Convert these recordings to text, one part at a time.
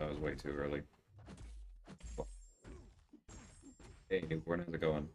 That was way too early. Hey, Newborn, how's it going?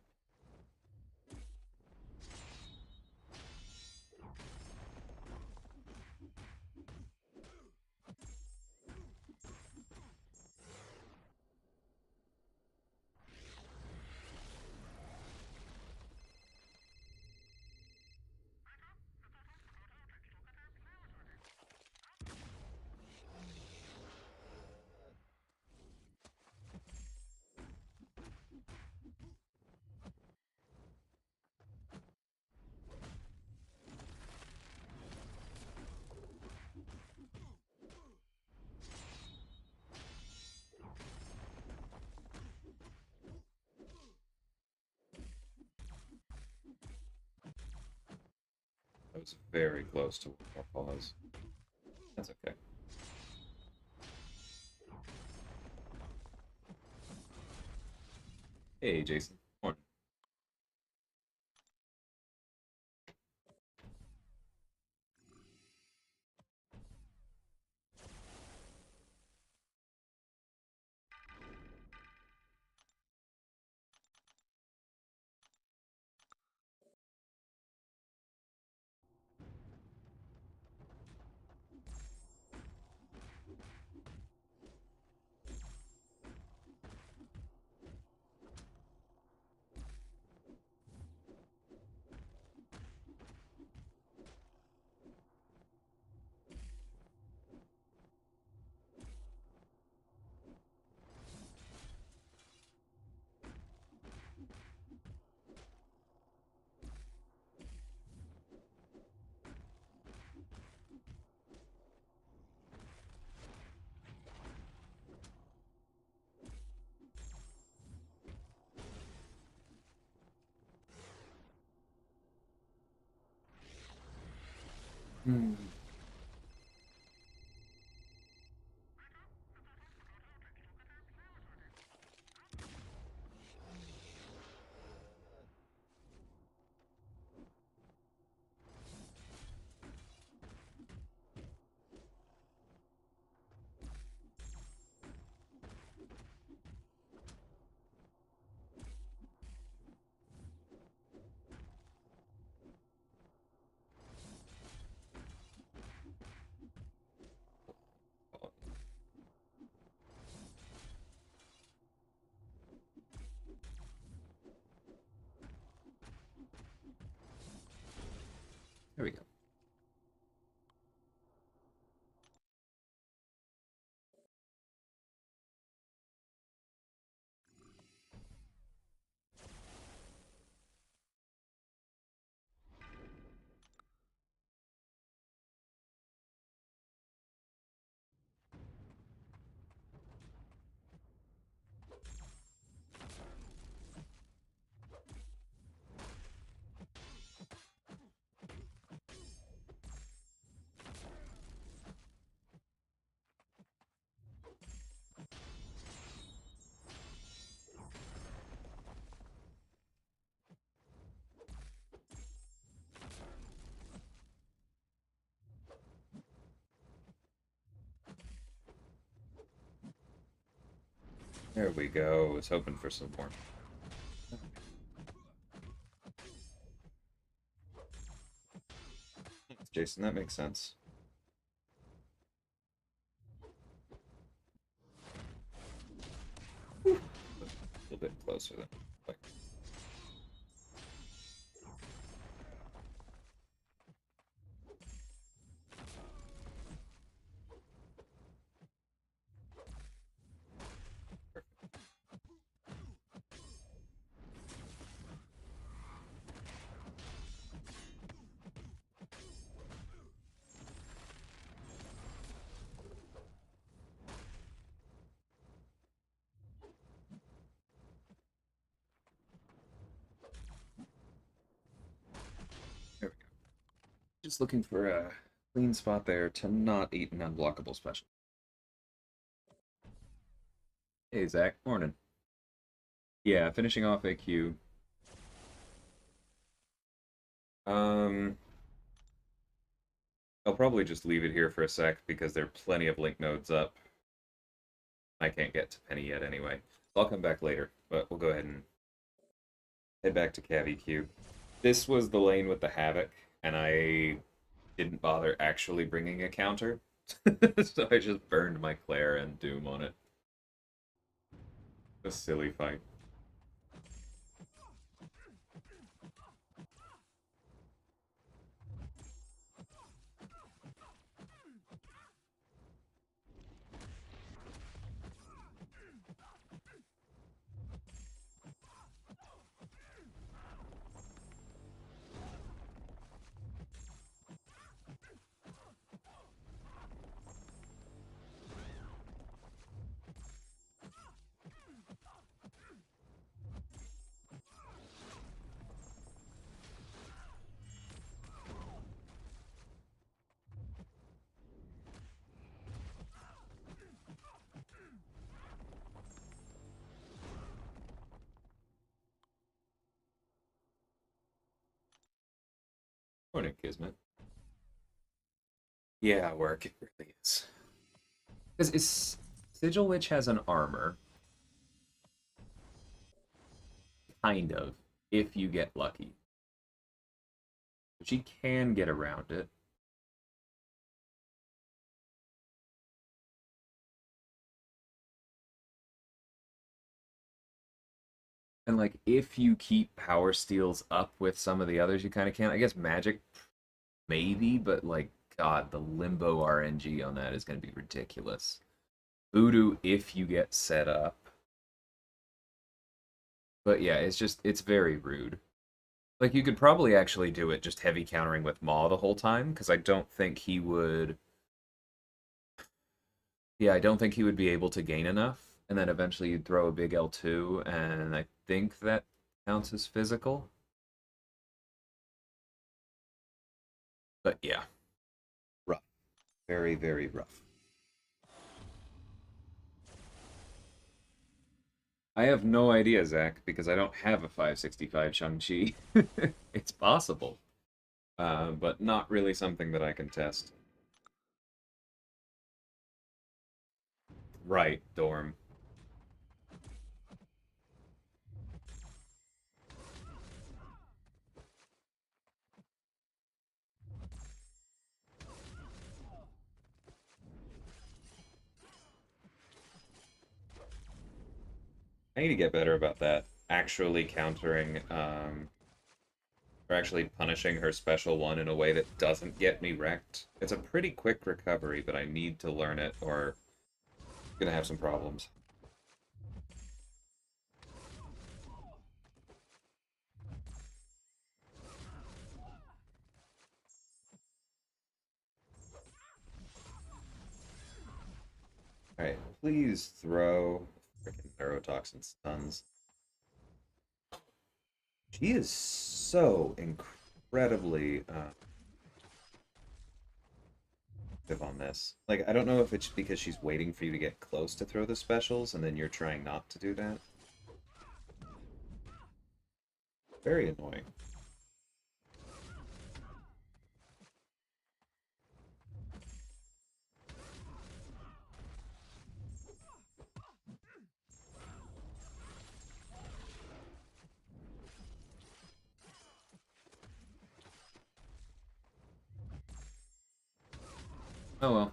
That was very close to one more pause. That's okay. Hey, Jason. Morning. Hmm. There we go. There we go. I was hoping for some more. Jason, that makes sense. A little bit closer than like. There we go. Just looking for a clean spot there to not eat an unblockable special. Hey, Zach. Morning. Yeah, finishing off AQ. Um, I'll probably just leave it here for a sec because there are plenty of link nodes up. I can't get to Penny yet anyway. I'll come back later, but we'll go ahead and head back to CavEQ. This was the lane with the Havoc, and I didn't bother actually bringing a counter. So I just burned my Claire and Doom on it. A silly fight. Morning, Kismet. Yeah, work, it really is. Because Sigil Witch has an armor. Kind of, if you get lucky. She can get around it. And like, if you keep power steals up with some of the others, you kind of can. I guess magic, maybe, but like, God, the limbo RNG on that is going to be ridiculous. Voodoo, if you get set up. But yeah, it's very rude. Like, you could probably actually do it just heavy countering with Maw the whole time, because I don't think he would. Yeah, I don't think he would be able to gain enough. And then eventually you'd throw a big L2, and I think that counts as physical. But yeah, rough. Very, very rough. I have no idea, Zach, because I don't have a 565 Shang-Chi. It's possible, but not really something that I can test. Right, Dorm. I need to get better about that. Actually countering, or actually punishing her special one in a way that doesn't get me wrecked. It's a pretty quick recovery, but I need to learn it or I'm gonna have some problems. Alright, please throw freaking neurotoxin stuns. She is so incredibly active on this. Like, I don't know if it's because she's waiting for you to get close to throw the specials, and then you're trying not to do that. Very annoying. Oh well.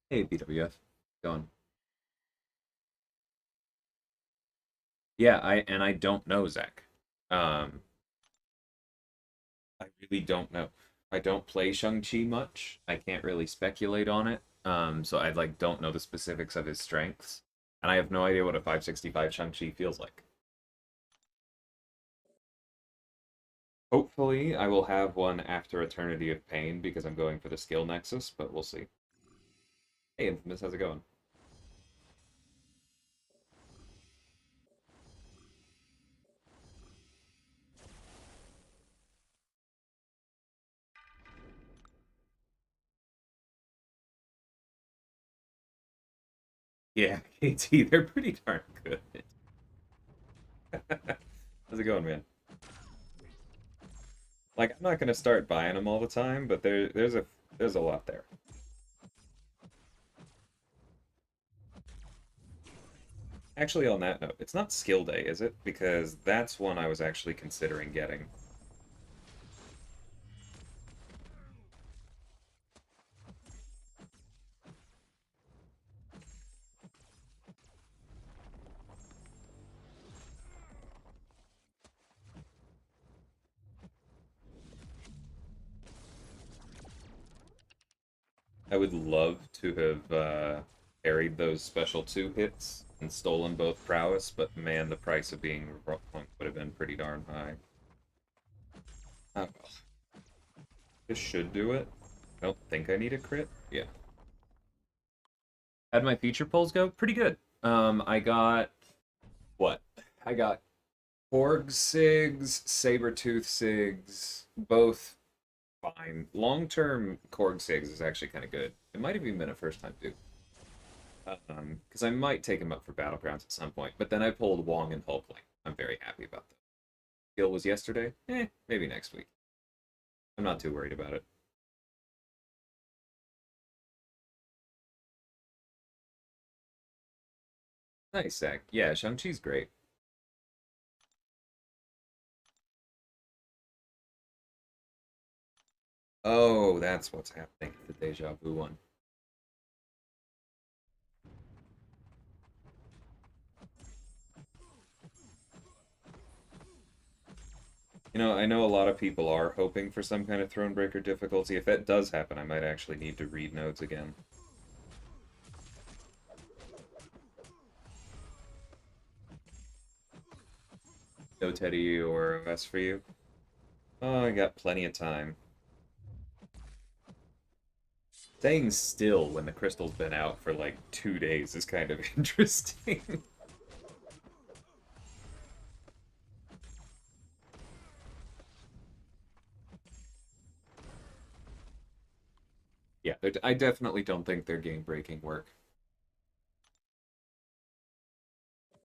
Hey, BWF. Going. Yeah, I don't know, Zach. I really don't know. I don't play Shang-Chi much. I can't really speculate on it. So I like don't know the specifics of his strengths. And I have no idea what a 565 Shang-Chi feels like. Hopefully, I will have one after Eternity of Pain because I'm going for the skill nexus, but we'll see. Hey, Infamous, how's it going? Yeah, KT, they're pretty darn good. How's it going, man? Like, I'm not gonna start buying them all the time, but there's a lot there. Actually, on that note, it's not skill day, is it? Because that's one I was actually considering getting. I would love to have parried those special 2 hits and stolen both prowess, but man, the price of being wrong would have been pretty darn high. Oh well. This should do it. I don't think I need a crit. Yeah. How'd my feature pulls go? Pretty good. I got what? I got Korg Sigs, Sabertooth Sigs, both fine. Long-term Korg Sigs is actually kind of good. It might have even been a first-time do. Because I might take him up for Battlegrounds at some point. But then I pulled Wong and Hulkling. I'm very happy about that. Skill was yesterday? Maybe next week. I'm not too worried about it. Nice, Zach. Yeah, Shang-Chi's great. Oh, that's what's happening. The Deja Vu one. You know, I know a lot of people are hoping for some kind of Thronebreaker difficulty. If that does happen, I might actually need to read nodes again. No Teddy or OS for you? Oh, I got plenty of time. Staying still when the crystal's been out for like 2 days is kind of interesting. Yeah, I definitely don't think they're game-breaking work.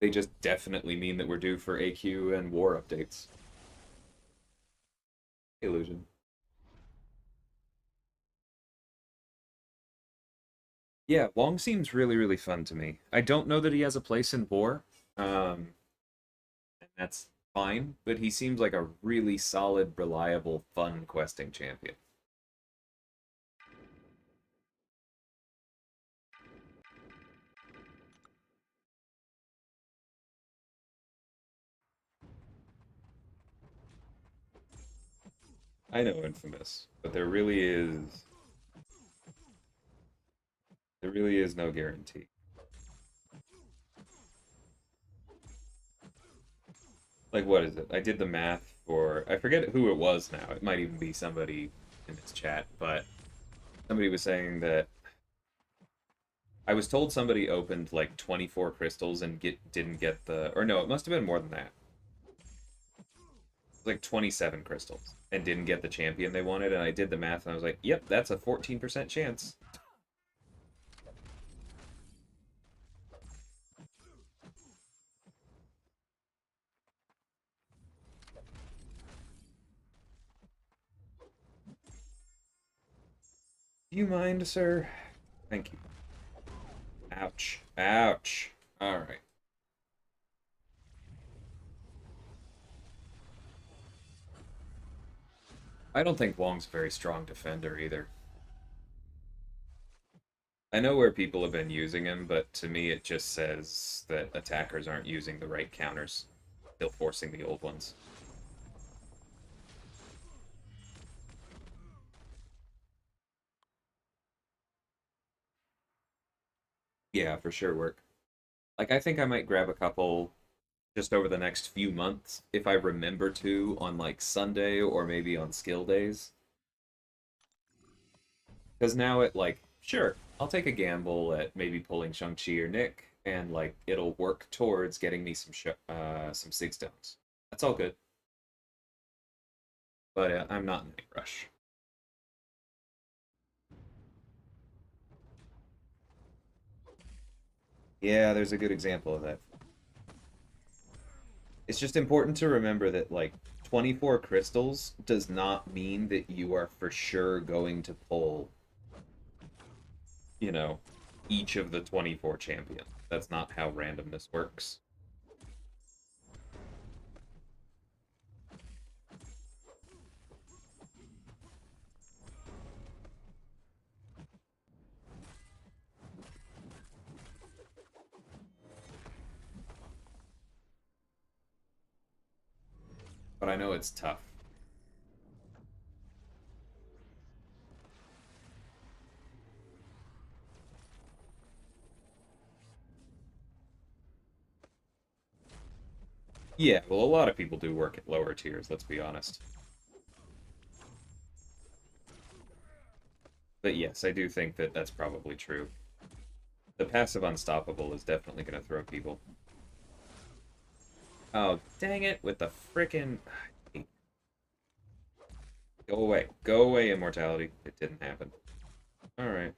They just definitely mean that we're due for AQ and war updates. Illusion. Yeah, Wong seems really, really fun to me. I don't know that he has a place in war, and that's fine, but he seems like a really solid, reliable, fun questing champion. I know Infamous, but there really is no guarantee. Like, what is it? I did the math for, I forget who it was now. It might even be somebody in this chat, but somebody was saying that I was told somebody opened like 24 crystals and didn't get the, or no, it must have been more than that. It was like 27 crystals and didn't get the champion they wanted, and I did the math and I was like, yep, that's a 14% chance. Do you mind, sir? Thank you. Ouch. Ouch. Alright. I don't think Wong's a very strong defender either. I know where people have been using him, but to me it just says that attackers aren't using the right counters, still forcing the old ones. Yeah, for sure work. Like, I think I might grab a couple just over the next few months if I remember to on like Sunday or maybe on skill days. Because now it like, sure, I'll take a gamble at maybe pulling Shang-Chi or Nick, and like it'll work towards getting me some Sig Stones. That's all good, but I'm not in any rush. Yeah, there's a good example of that. It's just important to remember that like 24 crystals does not mean that you are for sure going to pull, you know, each of the 24 champions. That's not how randomness works. But I know it's tough. Yeah, well, a lot of people do work at lower tiers, let's be honest. But yes, I do think that that's probably true. The passive Unstoppable is definitely going to throw people. Oh, dang it, with the frickin'... Go away. Go away, Immortality. It didn't happen. Alright.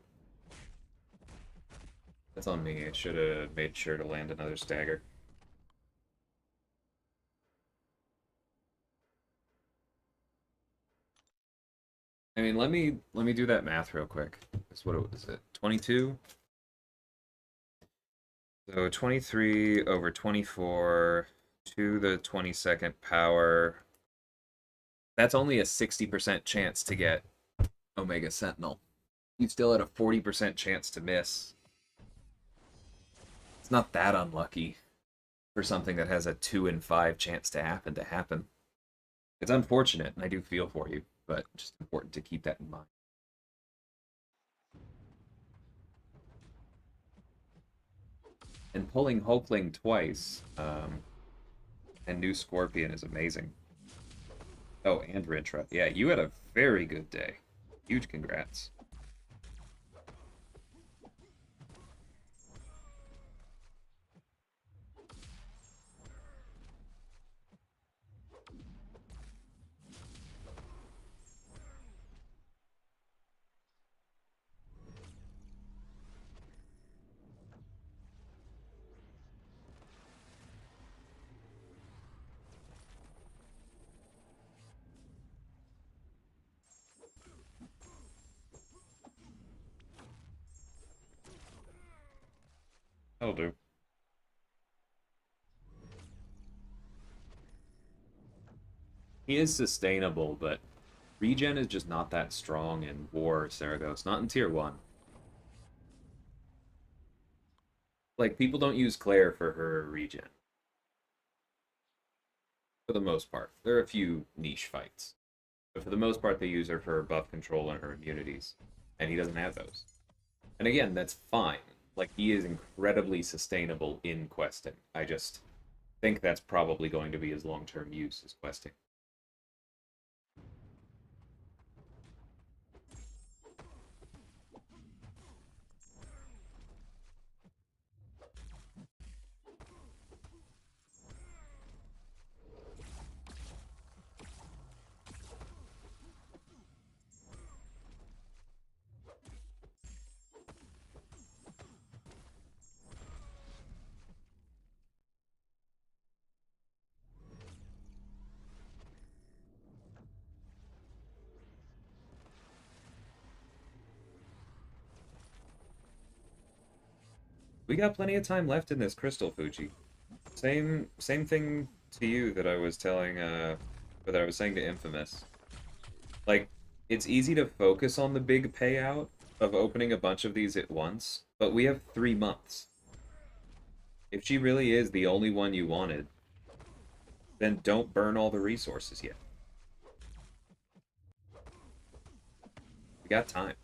That's on me. I should have made sure to land another stagger. I mean, let me do that math real quick. That's what it was. It 22. So 23 over 24 to the 22nd power. That's only a 60% chance to get Omega Sentinel. You still had a 40% chance to miss. It's not that unlucky for something that has a 2 in 5 chance to happen. It's unfortunate, and I do feel for you, but just important to keep that in mind. And pulling Hulkling twice, and New Scorpion is amazing. Oh, and Rintra. Yeah, you had a very good day. Huge congrats. That'll do. He is sustainable, but regen is just not that strong in War Sarados, not in Tier 1. Like, people don't use Claire for her regen. For the most part. There are a few niche fights. But for the most part, they use her for her buff control and her immunities. And he doesn't have those. And again, that's fine. Like, he is incredibly sustainable in questing. I just think that's probably going to be his long-term use, is questing. We got plenty of time left in this Crystal, Fuji. Same thing to you that I was telling that I was saying to Infamous. Like, it's easy to focus on the big payout of opening a bunch of these at once, but we have 3 months. If she really is the only one you wanted, then don't burn all the resources yet. We got time.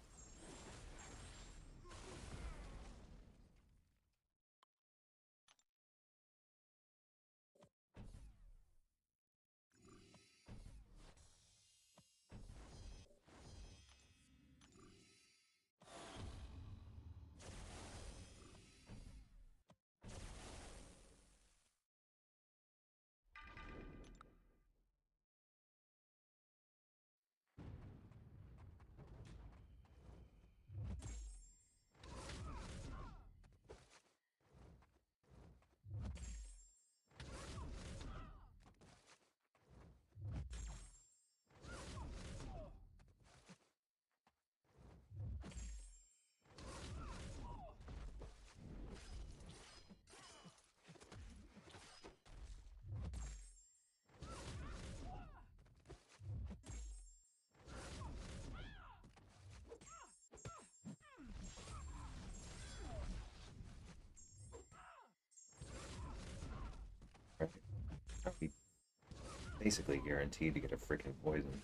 Basically guaranteed to get a freaking poison.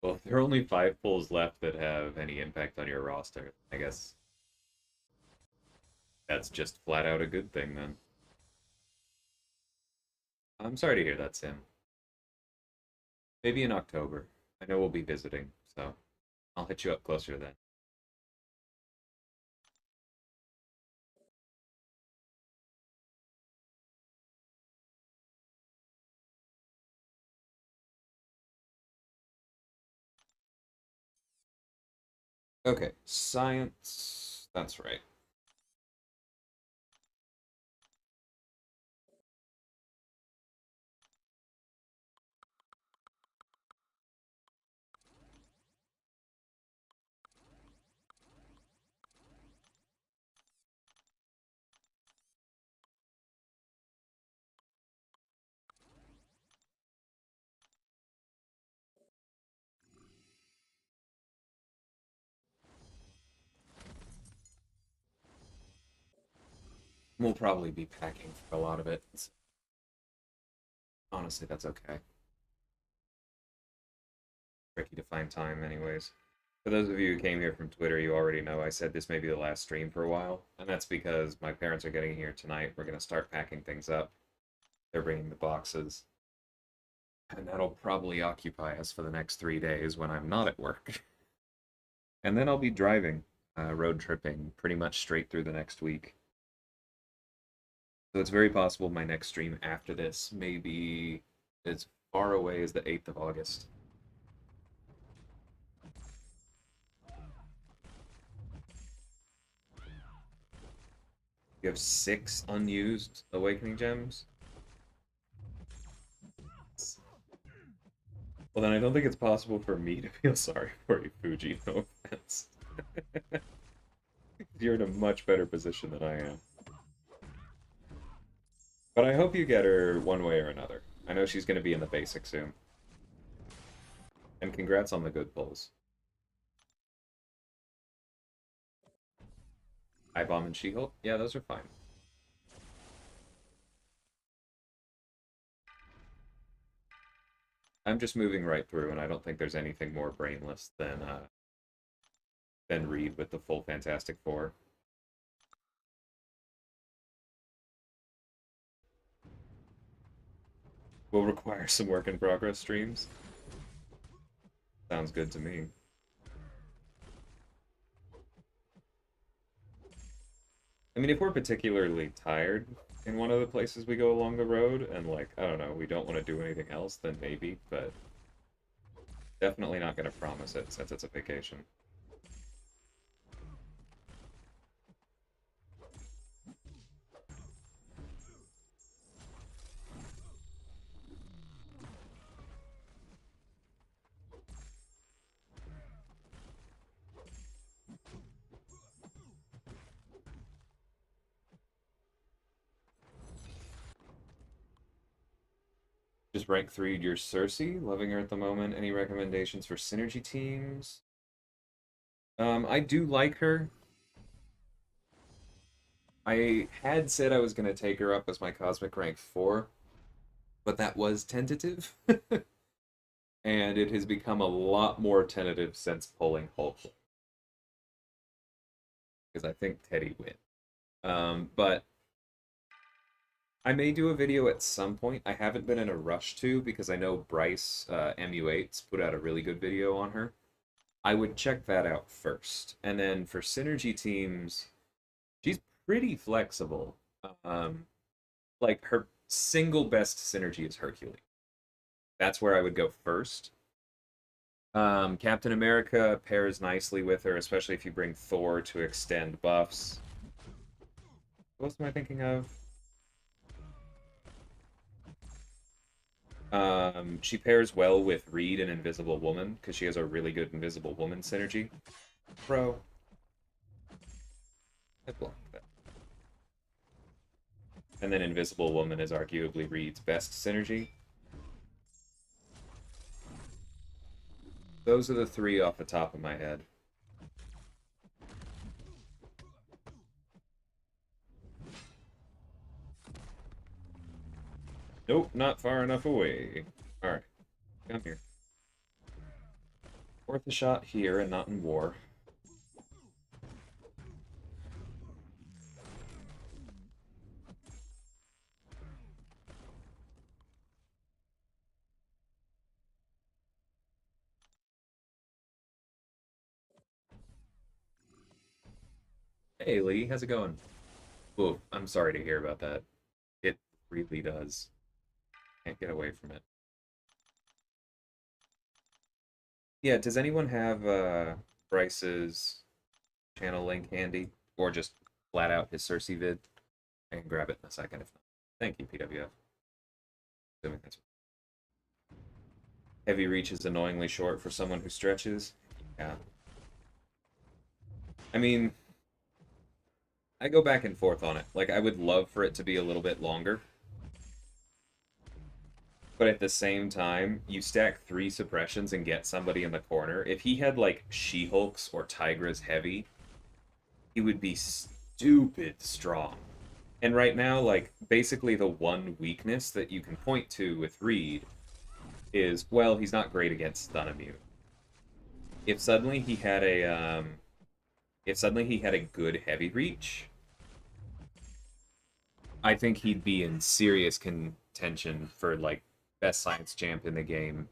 Well, if there are only 5 pulls left that have any impact on your roster, I guess that's just flat out a good thing then. I'm sorry to hear that, Sam. Maybe in October. I know we'll be visiting, so I'll hit you up closer then. Okay, science. That's right. We'll probably be packing for a lot of it. Honestly, that's okay. Tricky to find time, anyways. For those of you who came here from Twitter, you already know I said this may be the last stream for a while, and that's because my parents are getting here tonight. We're going to start packing things up. They're bringing the boxes. And that'll probably occupy us for the next 3 days when I'm not at work. And then I'll be driving, road tripping, pretty much straight through the next week. So it's very possible my next stream after this may be as far away as the 8th of August. You have 6 unused Awakening Gems? Well, then I don't think it's possible for me to feel sorry for you, Fuji. No offense. You're in a much better position than I am. But I hope you get her one way or another. I know she's going to be in the basic soon. And congrats on the good pulls. I-Bomb and She-Hulk? Yeah, those are fine. I'm just moving right through, and I don't think there's anything more brainless than Reed with the full Fantastic Four. Will require some work in progress streams. Sounds good to me. I mean, if we're particularly tired in one of the places we go along the road, and like, I don't know, we don't want to do anything else, then maybe, but definitely not going to promise it since it's a vacation. Just rank 3'd your Cersei, loving her at the moment. Any recommendations for synergy teams? I do like her. I had said I was going to take her up as my Cosmic rank 4, but that was tentative. And it has become a lot more tentative since pulling Hulk. Because I think Teddy wins. But I may do a video at some point. I haven't been in a rush to because I know Bryce MU8's put out a really good video on her. I would check that out first. And then for synergy teams, she's pretty flexible. Like her single best synergy is Hercules. That's where I would go first. Captain America pairs nicely with her, especially if you bring Thor to extend buffs. What else am I thinking of? She pairs well with Reed and Invisible Woman because she has a really good Invisible Woman synergy. Bro, I blocked that. And then Invisible Woman is arguably Reed's best synergy. Those are the three off the top of my head. Nope, not far enough away. Alright, come here. Worth a shot here and not in war. Hey Lee, how's it going? Oh, I'm sorry to hear about that. It really does. Can't get away from it. Yeah, does anyone have Bryce's channel link handy? Or just flat out his Cersei vid? I can grab it in a second if not. Thank you, PWF. Assuming that's heavy reach is annoyingly short for someone who stretches. Yeah. I mean, I go back and forth on it. Like, I would love for it to be a little bit longer. But at the same time, you stack 3 suppressions and get somebody in the corner. If he had, like, She-Hulk's or Tigra's heavy, he would be stupid strong. And right now, like, basically the one weakness that you can point to with Reed is, well, he's not great against stun immune. If suddenly he had a good heavy reach, I think he'd be in serious contention for like best science champ in the game,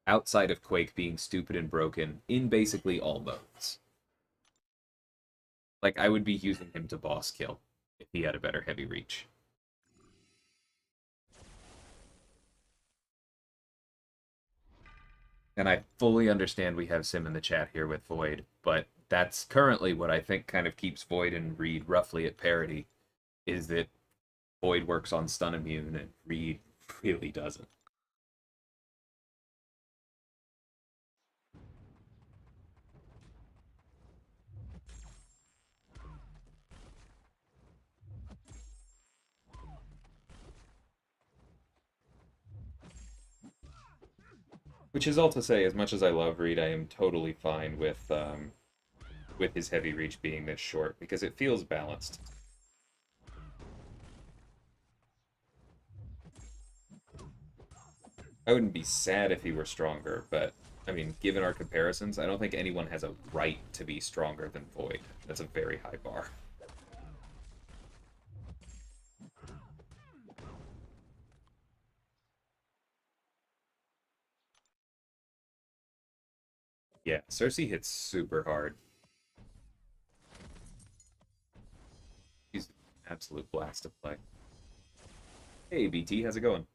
outside of Quake being stupid and broken in basically all modes. Like I would be using him to boss kill if he had a better heavy reach. And I fully understand we have Sim in the chat here with Void, but that's currently what I think kind of keeps Void and Reed roughly at parity, is that Void works on stun immune and Reed really doesn't. Which is all to say, as much as I love Reed, I am totally fine with his heavy reach being this short because it feels balanced. I wouldn't be sad if he were stronger, but I mean, given our comparisons, I don't think anyone has a right to be stronger than Void. That's a very high bar. Yeah, Cersei hits super hard. She's an absolute blast to play. Hey, BT, how's it going?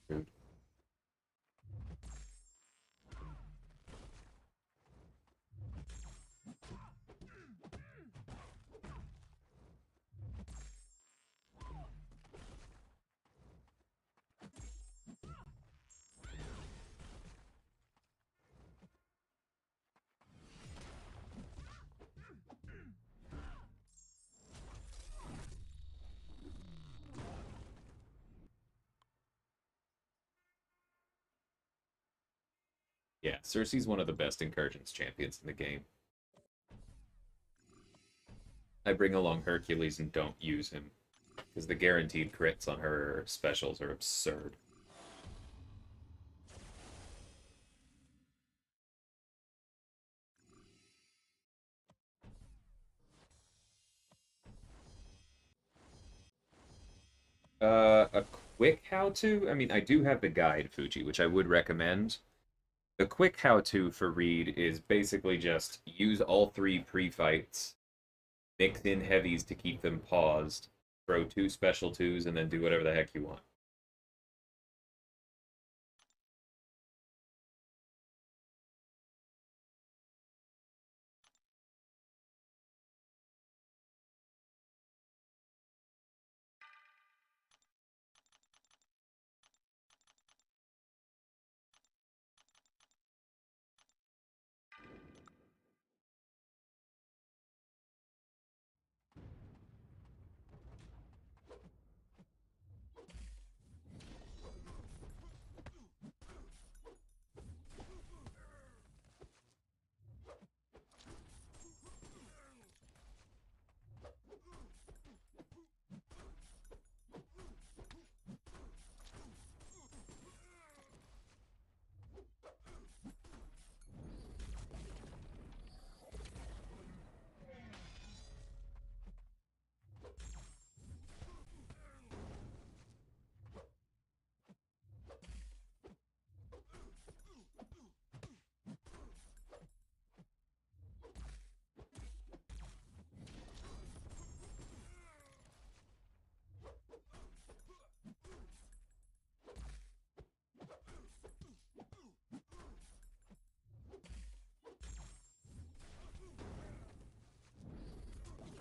Dude. Yeah, Cersei's one of the best incursions champions in the game. I bring along Hercules and don't use him because the guaranteed crits on her specials are absurd. A quick how-to? I mean, I do have the guide, Fuji, which I would recommend. The quick how-to for Reed is basically just use all 3 pre-fights mix in heavies to keep them paused, throw 2 special 2s, and then do whatever the heck you want.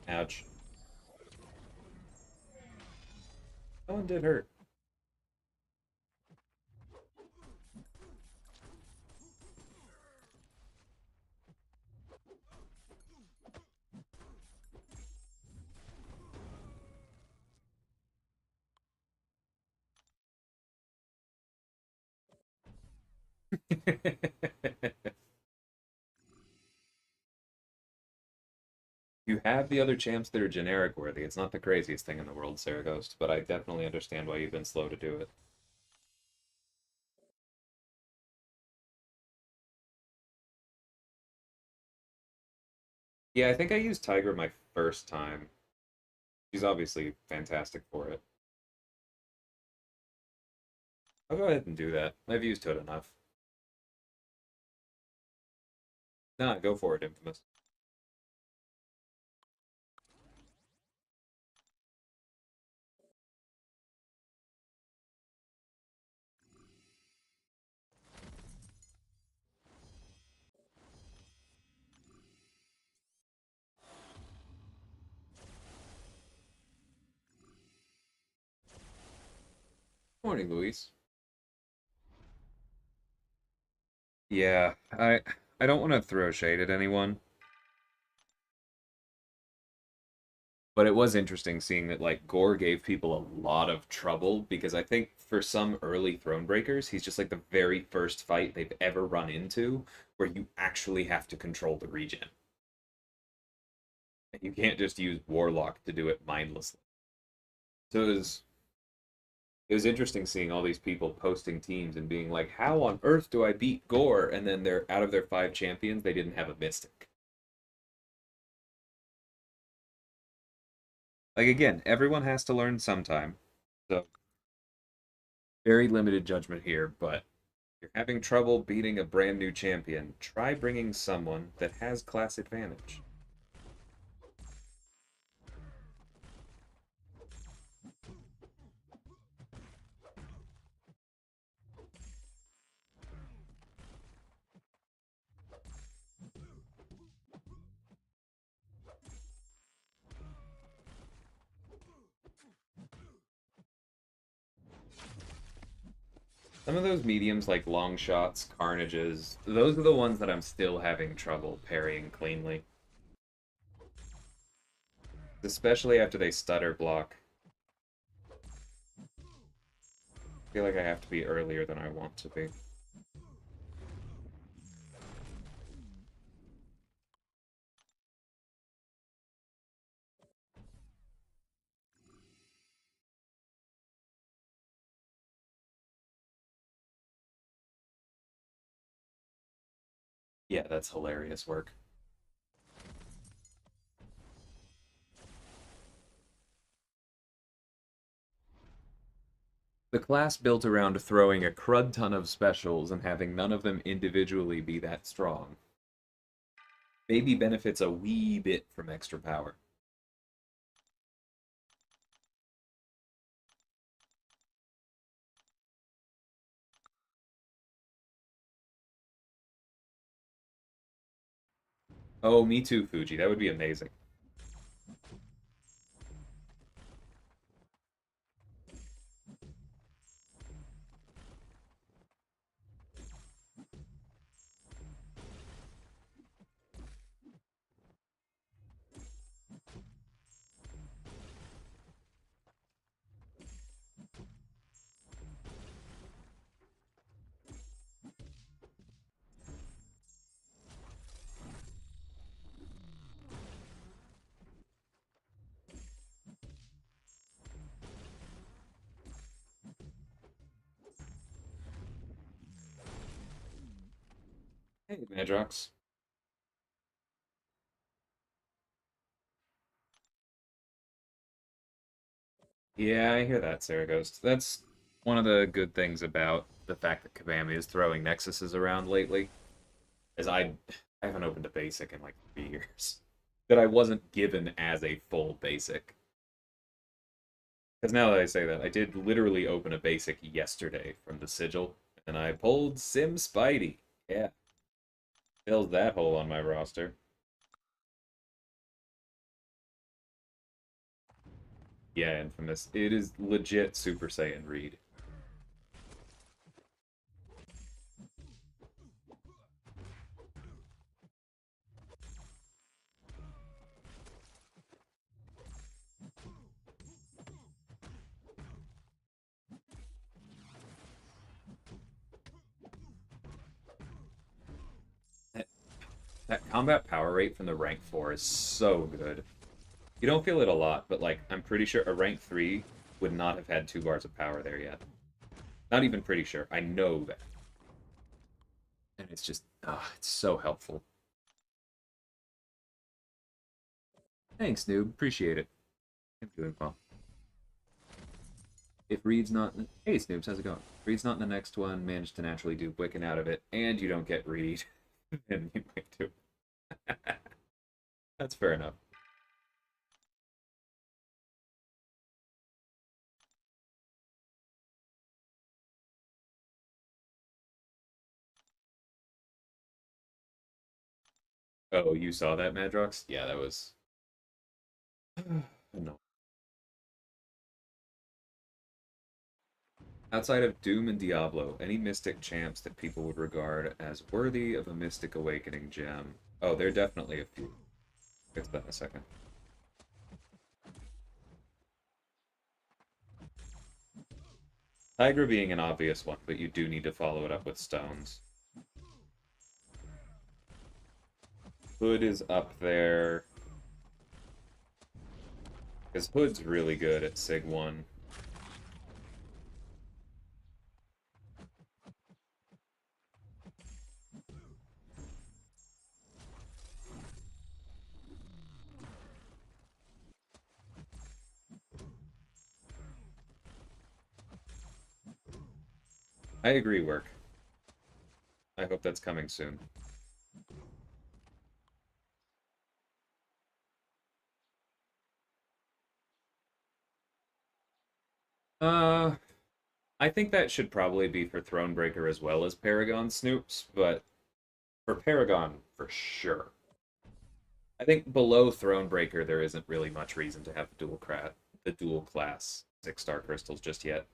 Ouch. That one did hurt. You have the other champs that are generic worthy. It's not the craziest thing in the world, Saraghost, but I definitely understand why you've been slow to do it. Yeah, I think I used Tiger my first time. She's obviously fantastic for it. I'll go ahead and do that. I've used Hood enough. Nah, go for it, Infamous. Morning, Luis. Yeah, I don't want to throw shade at anyone, but it was interesting seeing that like Gore gave people a lot of trouble because I think for some early Thronebreakers, he's just like the very first fight they've ever run into where you actually have to control the regen. You can't just use Warlock to do it mindlessly. So it was interesting seeing all these people posting teams and being like, "How on earth do I beat Gore?" And then they're out of their 5 champions, they didn't have a Mystic. Like again, everyone has to learn sometime. So very limited judgment here, but if you're having trouble beating a brand new champion, try bringing someone that has class advantage. Some of those mediums, like long shots, carnages, those are the ones that I'm still having trouble parrying cleanly. Especially after they stutter block. I feel like I have to be earlier than I want to be. Yeah, that's hilarious work. The class built around throwing a crud ton of specials and having none of them individually be that strong maybe benefits a wee bit from extra power. Oh, me too, Fuji. That would be amazing. Hey, Madrox. Yeah, I hear that, Sarah Ghost. That's one of the good things about the fact that Kabami is throwing Nexuses around lately, is I haven't opened a basic in like 3 years. That I wasn't given as a full basic. Because now that I say that, I did literally open a basic yesterday from the sigil, and I pulled Sim Spidey. Yeah, fills that hole on my roster. Yeah, Infamous. It is legit Super Saiyan Reed. That, that combat power rate from the rank 4 is so good. You don't feel it a lot, but like I'm pretty sure a rank 3 would not have had 2 bars of power there yet. Not even pretty sure. I know that. And it's just, it's so helpful. Thanks, noob. Appreciate it. I'm doing well. If Reed's not... Hey, Snoobs, how's it going? If Reed's not in the next one, manage to naturally do Wiccan out of it, and you don't get Reed, then you might do. That's fair enough. Oh, you saw that, Madrox? Yeah, that was... no. Outside of Doom and Diablo, any Mystic champs that people would regard as worthy of a Mystic Awakening gem? Oh, there are definitely a few. Get to that in a second. Tigra being an obvious one, but you do need to follow it up with stones. Hood is up there. Because Hood's really good at Sig 1. I agree, Work. I hope that's coming soon. Uh, I think that should probably be for Thronebreaker as well as Paragon Snoops, but for Paragon, for sure. I think below Thronebreaker, there isn't really much reason to have the dual class 6-star crystals just yet.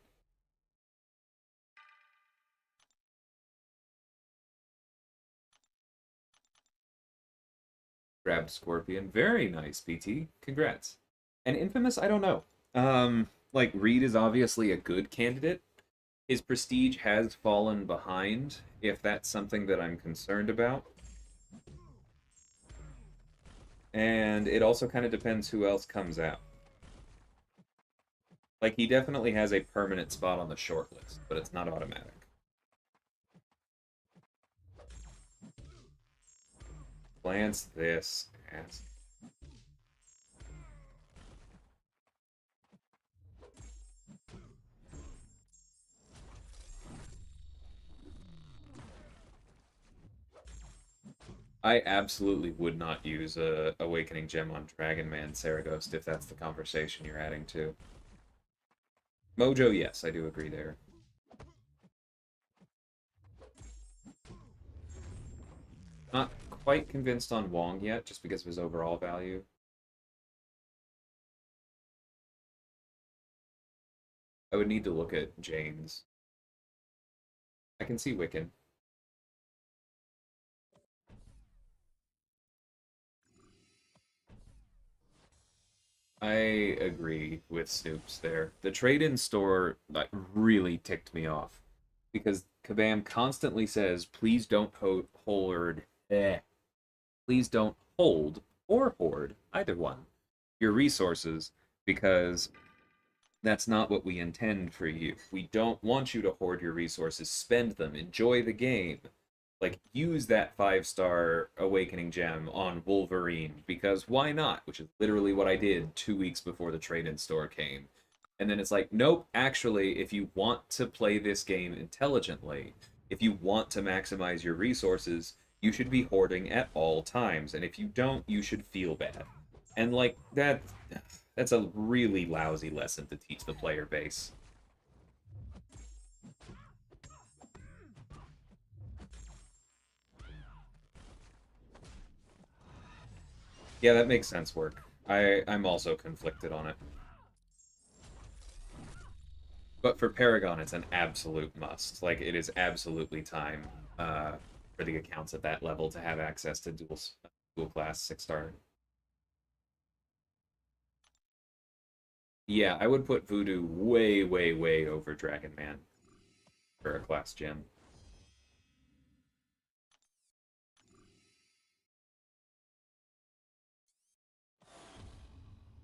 Grabbed Scorpion. Very nice, PT. Congrats. And Infamous, I don't know. Like, Reed is obviously a good candidate. His prestige has fallen behind, if that's something that I'm concerned about. And it also kind of depends who else comes out. Like, he definitely has a permanent spot on the short list, but it's not automatic. Glance this ass. I absolutely would not use a Awakening Gem on Dragon Man Saragost if that's the conversation you're adding to. Mojo, yes, I do agree there. Not quite convinced on Wong yet, just because of his overall value. I would need to look at Jane's. I can see Wiccan. I agree with Snoops there. The trade-in store like really ticked me off because Kabam constantly says, "Please don't hoard. Please don't hold or hoard either one your resources because that's not what we intend for you. We don't want you to hoard your resources. Spend them. Enjoy the game. Like, use that 5-star Awakening gem on Wolverine, because why not? Which is literally what I did 2 weeks before the trade-in store came. And then it's like, nope, actually, if you want to play this game intelligently, if you want to maximize your resources, you should be hoarding at all times. And if you don't, you should feel bad. And like that's a really lousy lesson to teach the player base. Yeah, that makes sense, work. I'm also conflicted on it. But for Paragon, it's an absolute must. Like, it is absolutely time for the accounts at that level to have access to dual class 6-star. Yeah, I would put Voodoo way, way, way over Dragon Man for a class gem.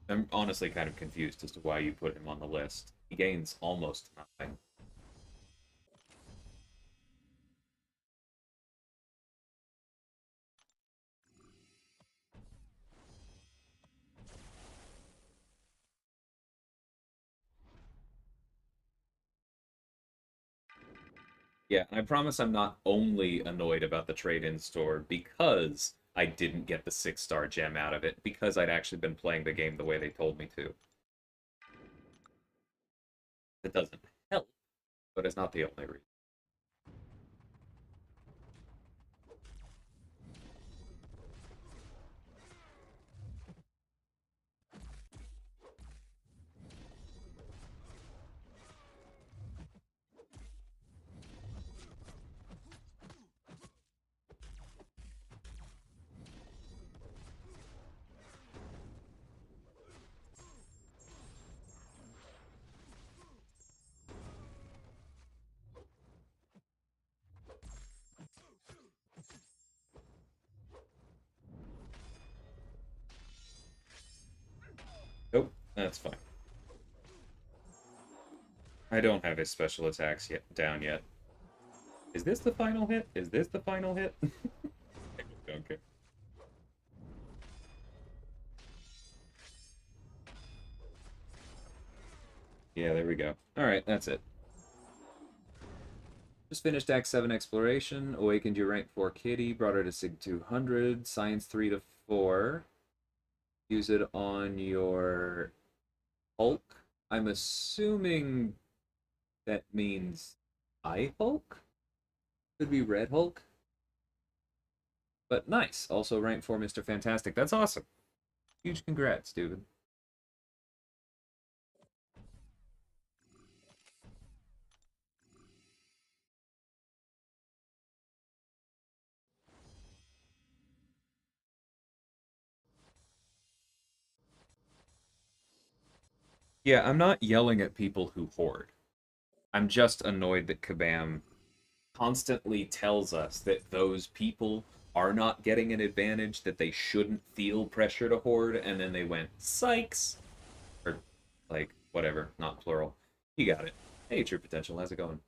I'm honestly kind of confused as to why you put him on the list. He gains almost nothing. Yeah, and I promise I'm not only annoyed about the trade-in store because I didn't get the 6-star gem out of it, because I'd actually been playing the game the way they told me to. It doesn't help, but it's not the only reason. Nope, that's fine. I don't have his special attacks yet down yet. Is this the final hit? Is this the final hit? I don't care. Yeah, there we go. Alright, that's it. Just finished Act 7 Exploration, awakened your rank 4 kitty, brought her to Sig 200, Science 3 to 4. Use it on your Hulk. I'm assuming that means I Hulk? Could be Red Hulk. But nice. Also rank 4 Mr. Fantastic. That's awesome. Huge congrats, dude. Yeah, I'm not yelling at people who hoard. I'm just annoyed that Kabam constantly tells us that those people are not getting an advantage, that they shouldn't feel pressure to hoard, and then they went, "Sykes!" Or, like, whatever, not plural. You got it. Hey, True Potential, how's it going?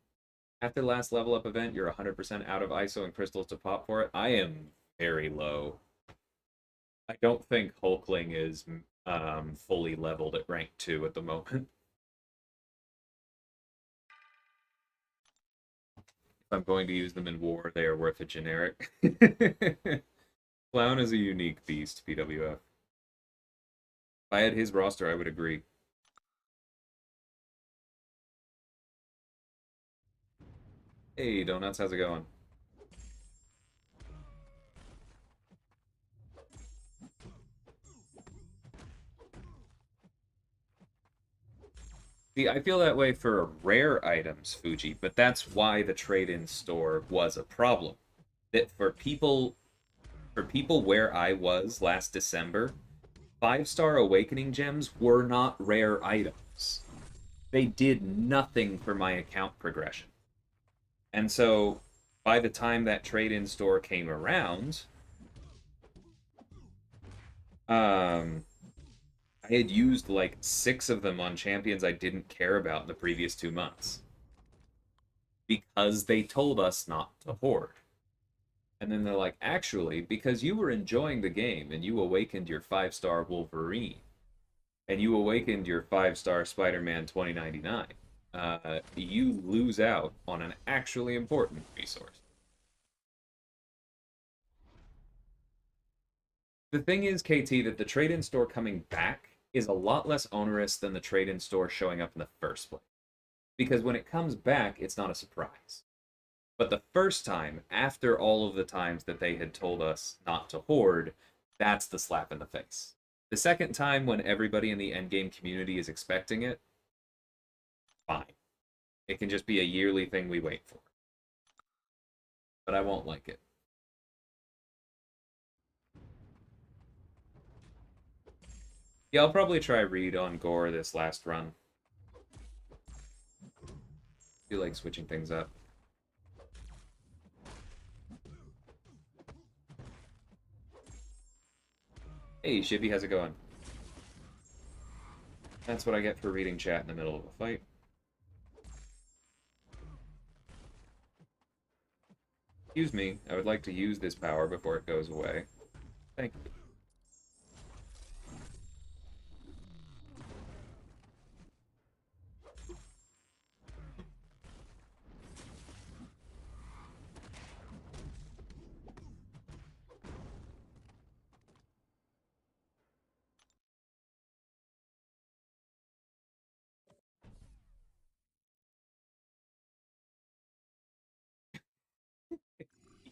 After the last level up event, you're 100% out of ISO and crystals to pop for it. I am very low. I don't think Hulkling is fully leveled at rank 2 at the moment. If I'm going to use them in war, they are worth a generic. Clown is a unique beast, PWF. If I had his roster, I would agree. Hey, Donuts, how's it going? See, I feel that way for rare items, Fuji, but that's why the trade-in store was a problem. That for people where I was last December, 5-star awakening gems were not rare items. They did nothing for my account progression. And so by the time that trade-in store came around, um I had used like 6 of them on champions I didn't care about in the previous 2 months because they told us not to hoard. And then they're like, actually, because you were enjoying the game and you awakened your 5-star Wolverine and you awakened your 5-star Spider-Man 2099, you lose out on an actually important resource. The thing is, KT, that the trade-in store coming back is a lot less onerous than the trade-in store showing up in the first place. Because when it comes back, it's not a surprise. But the first time, after all of the times that they had told us not to hoard, that's the slap in the face. The second time, when everybody in the endgame community is expecting it, fine. It can just be a yearly thing we wait for. But I won't like it. Yeah, I'll probably try Reed on Gore this last run. Feel like switching things up. Hey, Shibby, how's it going? That's what I get for reading chat in the middle of a fight. Excuse me, I would like to use this power before it goes away. Thank you.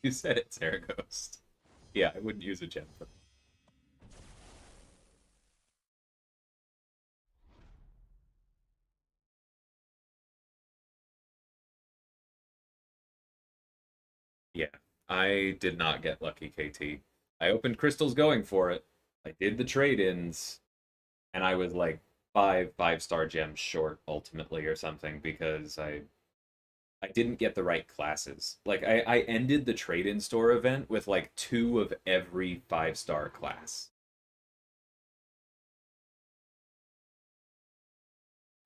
You said it, Sarah Ghost. Yeah, I wouldn't use a gem for that. Yeah, I did not get lucky, KT. I opened crystals going for it. I did the trade-ins, and I was like 5-star gems short ultimately or something because I didn't get the right classes. Like I ended the trade-in store event with like 2 of every 5-star class.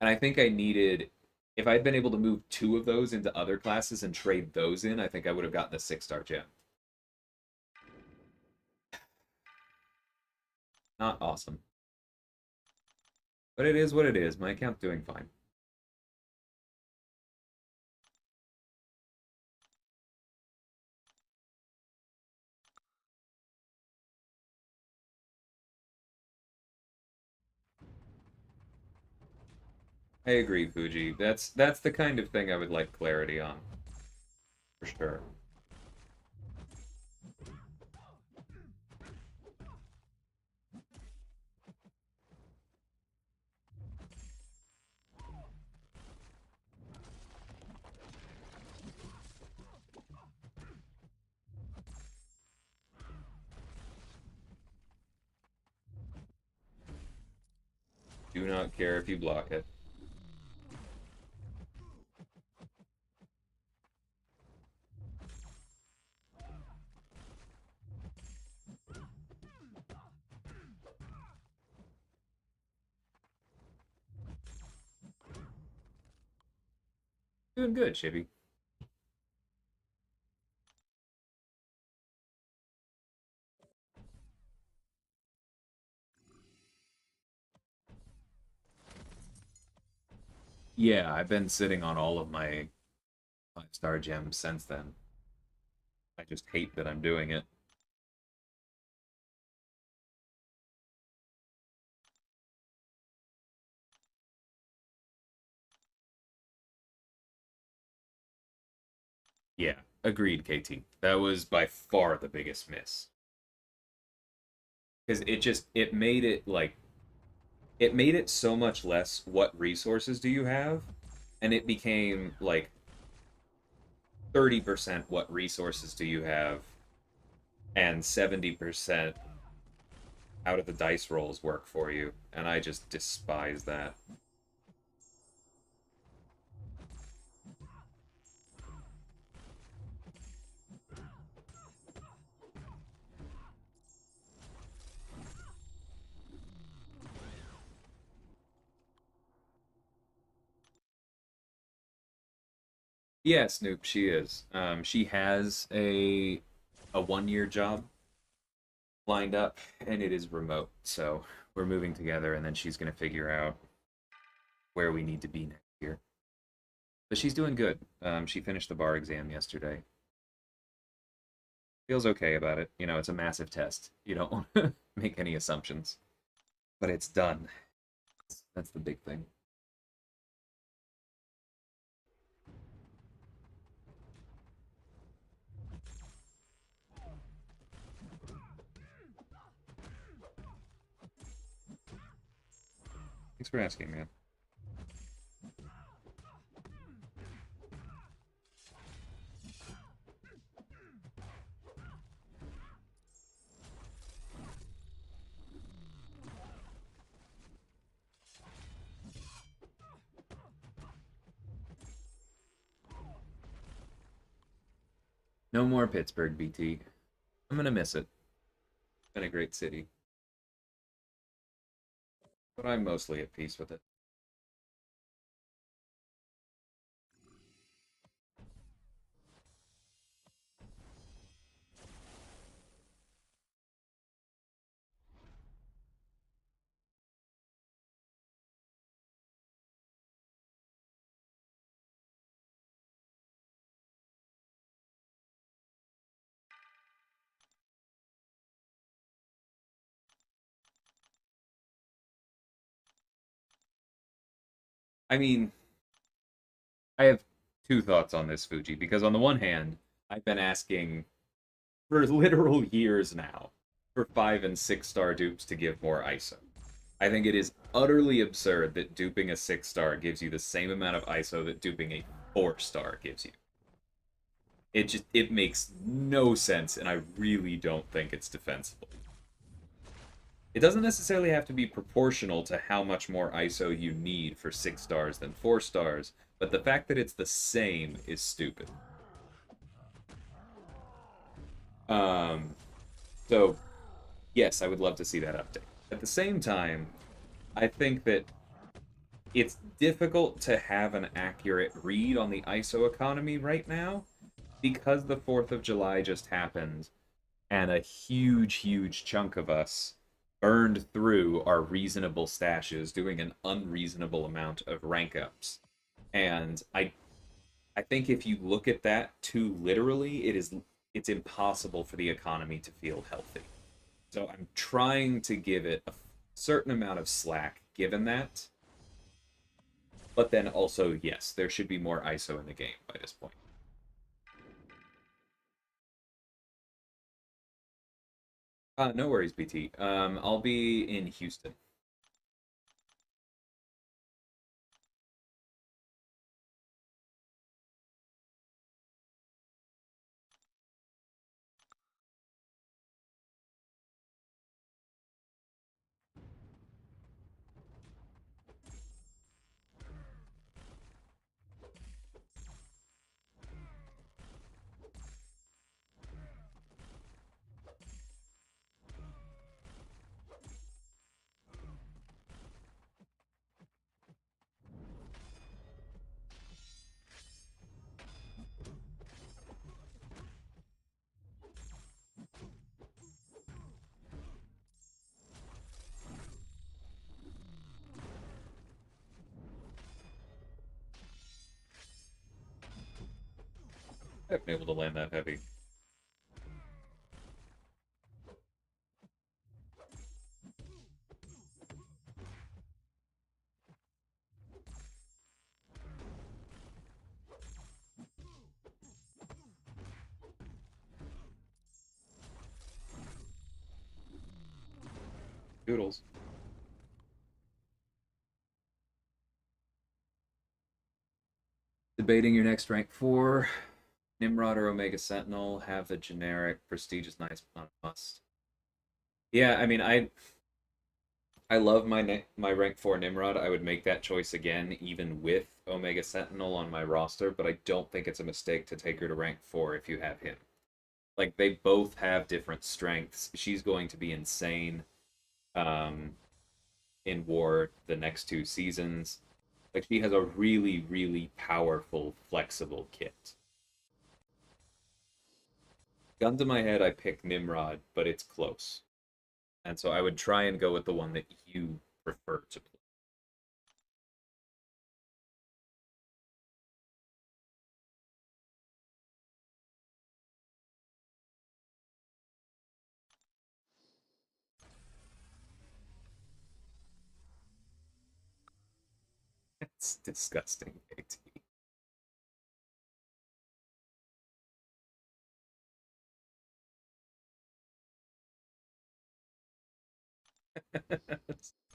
And I think I needed, if I'd been able to move 2 of those into other classes and trade those in, I think I would have gotten a 6-star gem. Not awesome. But it is what it is. My account's doing fine. I agree, Fuji. That's the kind of thing I would like clarity on. For sure. Do not care if you block it. Doing good, Chibi. Yeah, I've been sitting on all of my 5-star gems since then. I just hate that I'm doing it. Yeah, agreed, KT. That was by far the biggest miss. Because it made it like it made it so much less what resources do you have, and it became like 30% what resources do you have, and 70% out of the dice rolls work for you, and I just despise that. Yeah, Snoop, she is. She has a 1 year job lined up, and it is remote. So we're moving together, and then she's gonna figure out where we need to be next year. But she's doing good. She finished the bar exam yesterday. Feels okay about it. You know, it's a massive test. You don't want to make any assumptions, but it's done. That's the big thing. Thanks for asking, man. No more Pittsburgh, BT. I'm gonna miss it. It's been a great city, but I'm mostly at peace with it. I mean, I have two thoughts on this, Fuji, because on the one hand, I've been asking for literal years now for 5 and 6 star dupes to give more ISO. I think it is utterly absurd that duping a 6 star gives you the same amount of ISO that duping a 4 star gives you. It makes no sense, and I really don't think it's defensible. It doesn't necessarily have to be proportional to how much more ISO you need for 6 stars than 4 stars, but the fact that it's the same is stupid. Um, so yes, I would love to see that update. At the same time, I think that it's difficult to have an accurate read on the ISO economy right now because the 4th of July just happened and a huge, huge chunk of us burned through our reasonable stashes doing an unreasonable amount of rank ups. And I think if you look at that too literally, it's impossible for the economy to feel healthy. So I'm trying to give it a certain amount of slack given that. But then also, yes, there should be more ISO in the game by this point. No worries, BT. I'll be in Houston. I've been able to land that heavy. Doodles. Debating your next rank 4. Nimrod or Omega Sentinel. Have the generic. Prestige is nice, but not a must. Yeah, I mean, I love my rank 4 Nimrod. I would make that choice again, even with Omega Sentinel on my roster, but I don't think it's a mistake to take her to rank 4 if you have him. Like, they both have different strengths. She's going to be insane um, in War the next 2 seasons. Like, she has a really, really powerful, flexible kit. Gun to my head, I pick Nimrod, but it's close. And so I would try and go with the one that you prefer to play. It's disgusting, KT.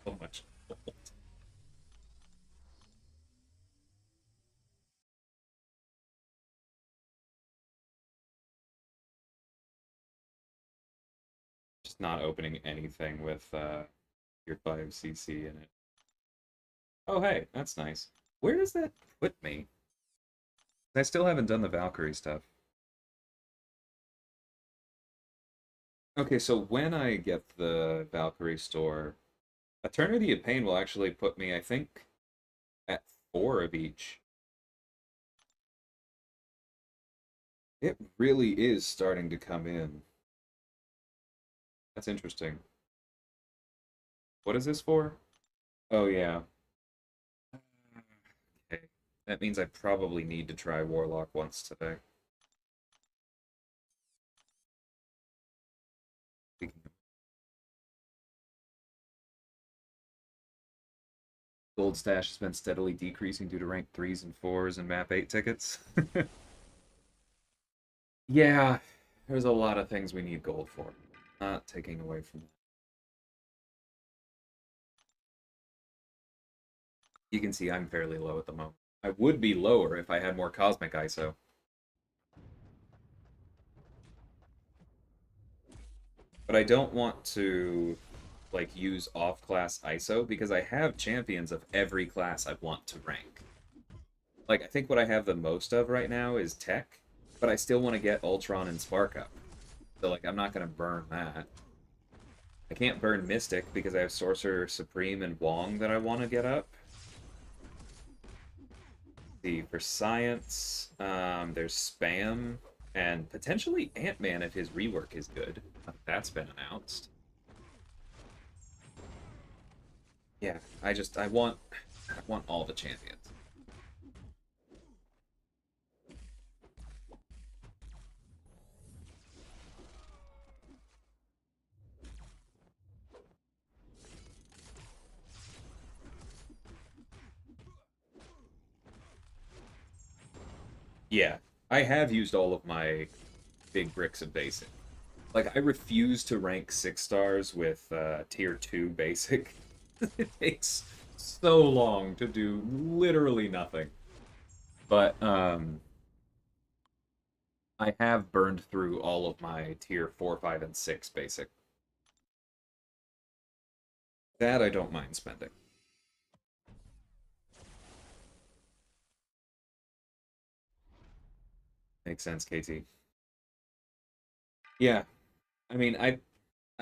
So much gold. Just not opening anything with your 5cc in it. Oh, hey, that's nice. Where does that put me? I still haven't done the Valkyrie stuff. Okay, so when I get the Valkyrie store, Eternity of Pain will actually put me, I think, at 4 of each. It really is starting to come in. That's interesting. What is this for? Oh, yeah. Okay. That means I probably need to try Warlock once today. Gold stash has been steadily decreasing due to rank 3s and 4s and map 8 tickets. Yeah, there's a lot of things we need gold for. Not taking away from that. You can see I'm fairly low at the moment. I would be lower if I had more Cosmic ISO. But I don't want to like use off-class ISO because I have champions of every class I want to rank. Like, I think what I have the most of right now is Tech, but I still want to get Ultron and Spark up. So, like, I'm not going to burn that. I can't burn Mystic because I have Sorcerer Supreme and Wong that I want to get up. See, for Science, there's Spam, and potentially Ant-Man if his rework is good. That's been announced. Yeah, I want all the champions. Yeah, I have used all of my big bricks of basic. Like, I refuse to rank 6 stars with tier 2 basic. It takes so long to do literally nothing. But I have burned through all of my tier 4, 5, and 6 basic. That I don't mind spending. Makes sense, KT. Yeah, I mean, I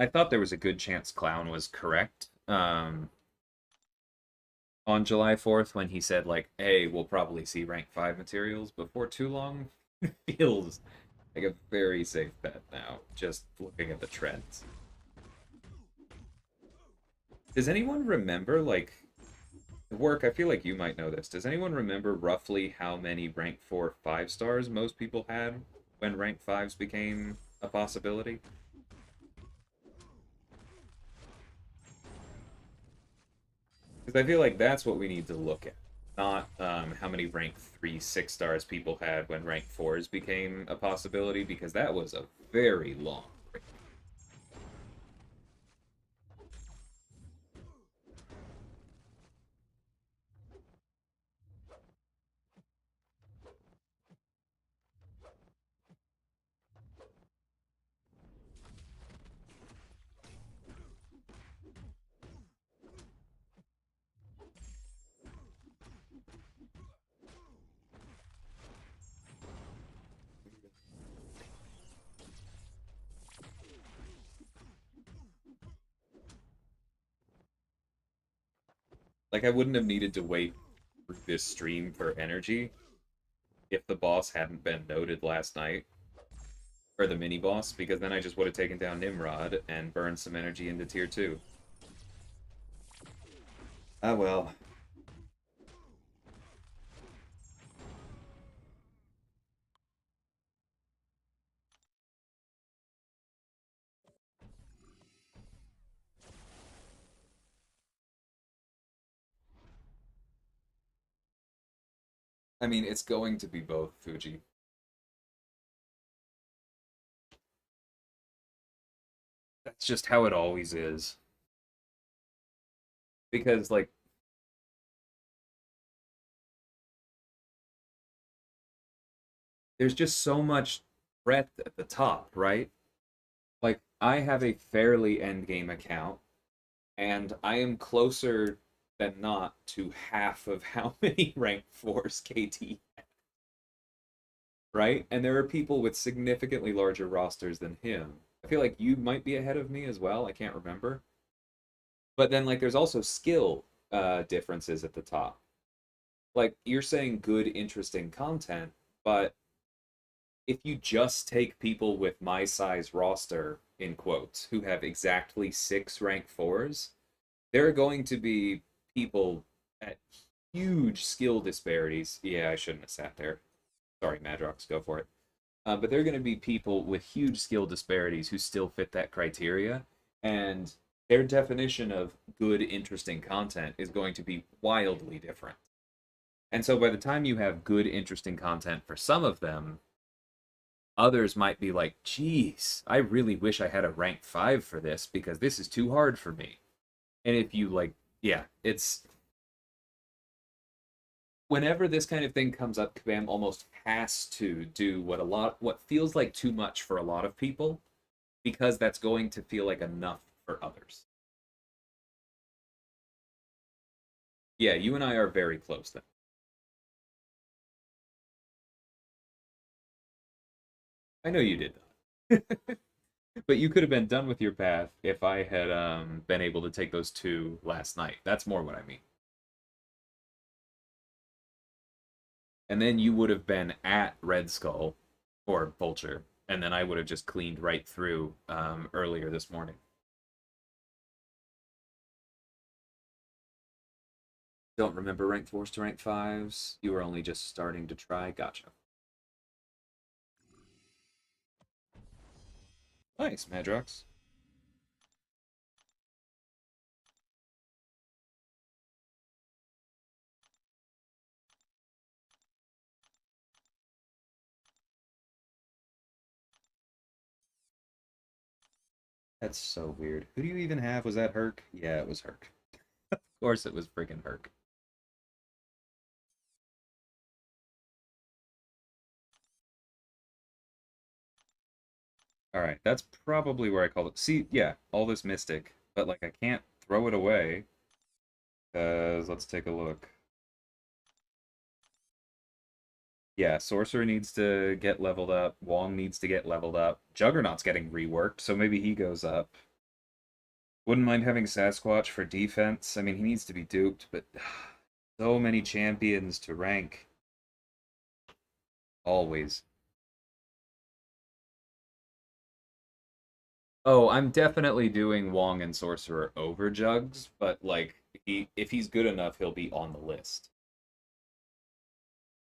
thought there was a good chance Clown was correct. On July 4th when he said like, "Hey, we'll probably see rank 5 materials before too long." Feels like a very safe bet now, just looking at the trends. Does anyone remember like work? I feel like you might know this. Does anyone remember roughly how many rank 4 5 stars most people had when rank 5s became a possibility? Because I feel like that's what we need to look at, not how many rank 3 6 stars people had when rank 4s became a possibility, because that was a very long break. Like, I wouldn't have needed to wait for this stream for energy if the boss hadn't been noted last night, or the mini boss, because then I just would have taken down Nimrod and burned some energy into tier 2. Ah, well. I mean, it's going to be both, Fuji. That's just how it always is. Because, like, there's just so much breadth at the top, right? Like, I have a fairly endgame account, and I am closer than not to half of how many rank 4s KT, right? And there are people with significantly larger rosters than him. I feel like you might be ahead of me as well. I can't remember. But then, like, there's also skill differences at the top. Like, you're saying good, interesting content, but if you just take people with my size roster, in quotes, who have exactly 6 rank 4s, there are going to be people at huge skill disparities. Yeah, I shouldn't have sat there. Sorry, Madrox, go for it. But there are going to be people with huge skill disparities who still fit that criteria, and their definition of good, interesting content is going to be wildly different. And so by the time you have good, interesting content for some of them, others might be like, geez, I really wish I had a rank 5 for this because this is too hard for me. And if you like, yeah, it's whenever this kind of thing comes up, Kabam almost has to do what feels like too much for a lot of people, because that's going to feel like enough for others. Yeah, you and I are very close then. I know you did that. But you could have been done with your path if I had been able to take those 2 last night. That's more what I mean. And then you would have been at Red Skull or Vulture, and then I would have just cleaned right through earlier this morning. Don't remember rank 4s to rank 5s. You were only just starting to try. Gotcha. Nice, Madrox. That's so weird. Who do you even have? Was that Herc? Yeah, it was Herc. Of course it was freaking Herc. All right, that's probably where I called it. See, yeah, all this Mystic, but like I can't throw it away because let's take a look. Yeah, Sorcerer needs to get leveled up. Wong needs to get leveled up. Juggernaut's getting reworked, so maybe he goes up. Wouldn't mind having Sasquatch for defense. I mean, he needs to be duped, but so many champions to rank. Always. Oh, I'm definitely doing Wong and Sorcerer over Jugs, but like if he's good enough, he'll be on the list.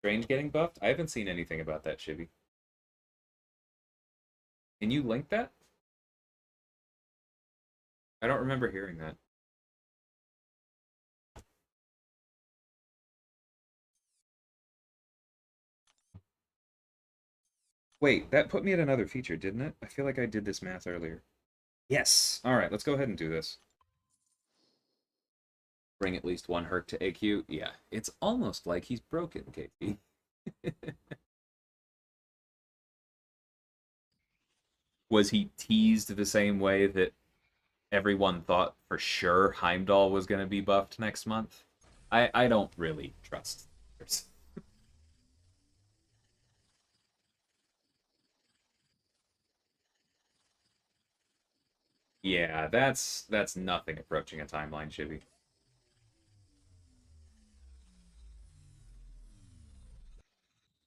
Strange getting buffed? I haven't seen anything about that, Chibi. Can you link that? I don't remember hearing that. Wait, that put me at another feature, didn't it? I feel like I did this math earlier. Yes! Alright, let's go ahead and do this. Bring at least 1 Herc to AQ. Yeah, it's almost like he's broken, KP. Was he teased the same way that everyone thought for sure Heimdall was going to be buffed next month? I don't really trust. Yeah, that's nothing approaching a timeline, Chibi.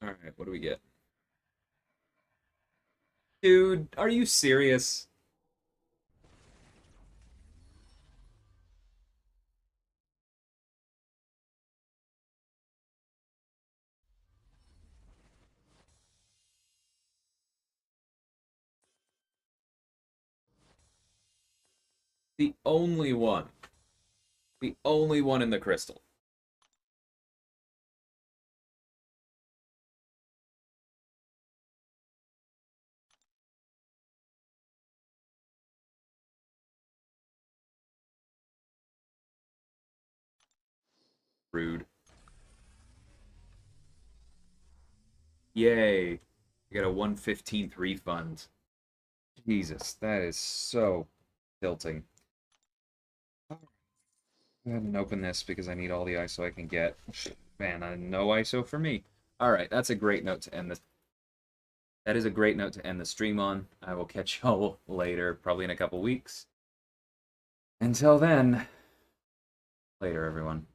Alright, what do we get? Dude, are you serious? The only one. The only one in the crystal. Rude. Yay. I got a 1/15th refund. Jesus, that is so tilting. Go ahead and open this because I need all the ISO I can get. Man, no ISO for me. Alright, that's a great note to end this. That is a great note to end the stream on. I will catch y'all later, probably in a couple weeks. Until then, later, everyone.